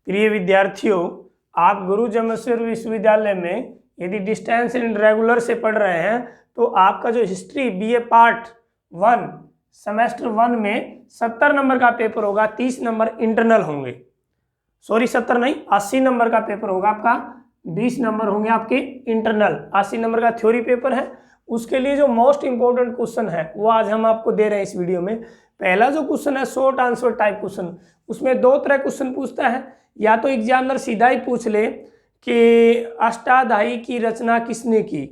प्रिय विद्यार्थियों, आप गुरु जम्मेश्वर विश्वविद्यालय में यदि डिस्टेंस एंड रेगुलर से पढ़ रहे हैं तो आपका जो हिस्ट्री बीए पार्ट 1 सेमेस्टर 1 में 70 नंबर का पेपर होगा, 30 नंबर इंटरनल होंगे। सॉरी 70 नहीं, 80 नंबर का पेपर होगा आपका, 20 नंबर होंगे आपके इंटरनल। 80 नंबर का थ्योरी पेपर है। उसके लिए जो मोस्ट इंपॉर्टेंट क्वेश्चन है वो आज हम आपको दे रहे हैं इस वीडियो में। पहला जो क्वेश्चन है शॉर्ट आंसर टाइप क्वेश्चन, उसमें दो तरह क्वेश्चन पूछता है। या तो एग्जामिनर सीधा ही पूछ ले कि अष्टाध्यायी की रचना किसने की,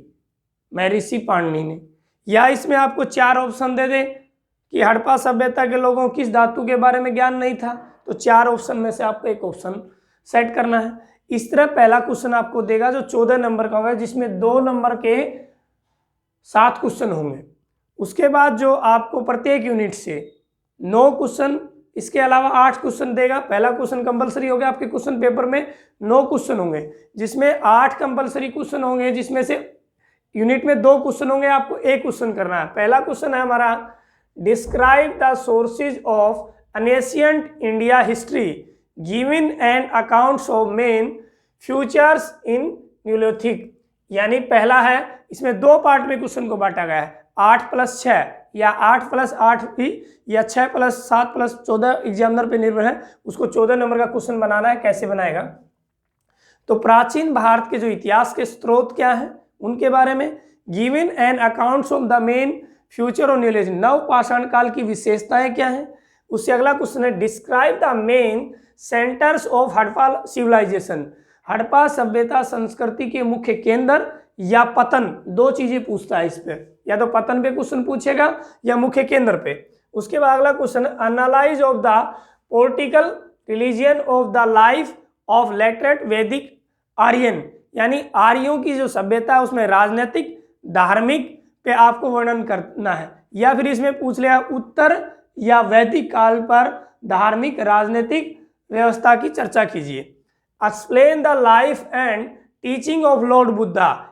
महर्षि पाणिनि ने, या इसमें आपको 4 ऑप्शन दे दे कि हड़प्पा सभ्यता के लोगों को किस धातु के बारे में ज्ञान नहीं था, तो 4 ऑप्शन में से आपको एक ऑप्शन सेट करना है। इस तरह पहला क्वेश्चन आपको देगा जो 14 नंबर का होगा, जिसमें 2 नंबर के 7 क्वेश्चन होंगे। उसके बाद जो आपको प्रत्येक यूनिट से 9 क्वेश्चन, इसके अलावा 8 क्वेश्चन देगा। पहला क्वेश्चन कंपलसरी हो गया, आपके क्वेश्चन पेपर में 9 क्वेश्चन होंगे, जिसमें 8 कंपलसरी क्वेश्चन होंगे, जिसमें से यूनिट में 2 क्वेश्चन होंगे, आपको एक क्वेश्चन करना है। पहला क्वेश्चन है हमारा, describe the sources of ancient India history given and accounts of main futures in Neolithic. यानी पहला है, इसमें 2 पार्ट में क्वेश्चन को बांटा गया है, 8+6 या 8+8 भी, या 6+7+14, एग्जामिनर पे निर्भर है। उसको 14 नंबर का क्वेश्चन बनाना है। कैसे बनाएगा, तो प्राचीन भारत के जो इतिहास के स्रोत क्या हैं उनके बारे में, given and accounts of the main future of Neolithic, नवपाषाण काल की विशेषताएं क्या हैं। उससे अगला क्वेश्चन है, describe the main centres of Harappa civilisation, Harappa सभ्यता संस्कृति के मुख्य केंद्र या पतन, 2 चीजें पूछता है इस पे, या तो पतन पे क्वेश्चन पूछेगा या मुख्य केंद्र पे। उसके बाद अगला question, analyse of the political religion of the life of laterite वैदिक आर्यन, यानी आर्यों की जो सभ्यता है उसमें राजनीतिक धार्मिक पे आपको वर्णन करना है। या फिर इसमें पूछ लिया उत्तर या वैदिक काल पर धार्मिक राजनीतिक व्यवस्था की चर्चा कीजिए। Explain the life and teaching of lord Buddha,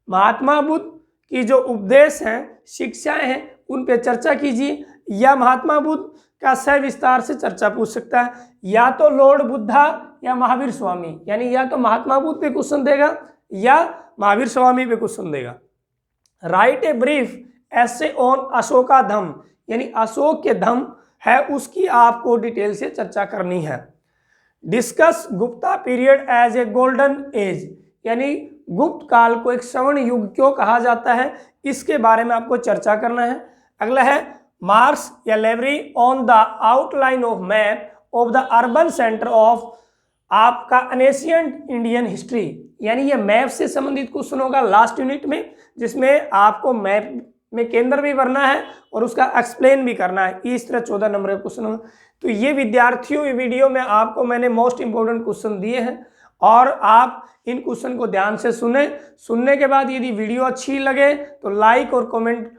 Mahatma Buddha की जो उपदेश हैं, शिक्षाएं हैं, उन पे चर्चा कीजिए। या महात्मा बुद्ध का सविस्तार से चर्चा पूछ सकता है, या तो लॉर्ड बुद्धा या महावीर स्वामी, यानी या तो महात्मा बुद्ध पे क्वेश्चन देगा या महावीर स्वामी पे क्वेश्चन देगा। राइट ए ब्रीफ ऐसे ऑन अशोका धम, यानी अशोक के धम है उसकी आपको डिटेल से चर्चा करनी है। Discuss Gupta period as a golden age, यानी गुप्त काल को एक स्वर्ण युग क्यों कहा जाता है, इसके बारे में आपको चर्चा करना है। अगला है, मार्क्स या लेवरी on the outline of map of the urban centre of आपका एंशिएंट इंडियन हिस्ट्री, यानी ये मैप से संबंधित क्वेश्चन होगा लास्ट यूनिट में, जिसमें आपको मैप में केंद्र भी भरना है और उसका एक्सप्लेन भी करना है। इस तरह 14 नंबर का क्वेश्चन होगा। तो ये विद्यार्थियों, ये वीडियो में आपको मैंने मोस्ट इंपोर्टेंट क्वेश्चन दिए हैं और आप इन क्वेश्चन को ध्यान से सुने। सुनने के बाद यदि वीडियो अच्छी लगे तो लाइक और कमेंट